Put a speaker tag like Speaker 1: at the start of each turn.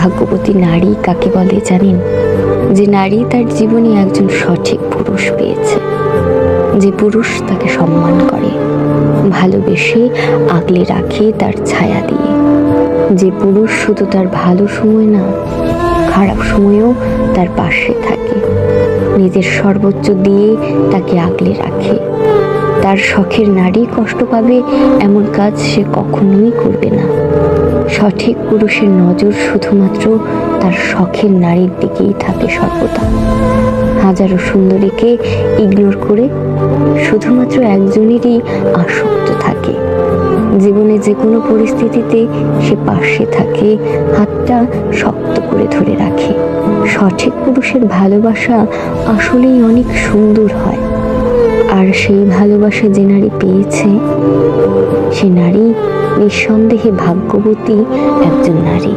Speaker 1: ভাগ্যবতী নারী কাকে বলে জানেন? যে নারী তার জীবনে একজন সঠিক পুরুষ পেয়েছে, যে পুরুষ তাকে সম্মান করে, ভালোবেসে আগলে রাখে তার ছায়া দিয়ে, যে পুরুষ শুধু তার ভালো সময় না, খারাপ সময়েও তার পাশে থাকে, নিজের সর্বোচ্চ দিয়ে তাকে আগলে রাখে। তার শখের নারী কষ্ট পাবে এমন কাজ সে কখনোই করবে না। সঠিক পুরুষের নজর শুধুমাত্র তার শখের নারীর দিকেই থাকে সর্বদা। হাজারো সুন্দরীকে ইগনোর করে শুধুমাত্র একজনেরই আসক্ত থাকে। জীবনে যে কোনো পরিস্থিতিতে সে পাশে থাকে, হাতটা শক্ত করে ধরে রাখে। সঠিক পুরুষের ভালোবাসা আসলেই অনেক সুন্দর হয়। আর সেই ভালোবাসা যে নারী পেয়েছে, সে নারী নিঃসন্দেহে ভাগ্যবতী একজন নারী।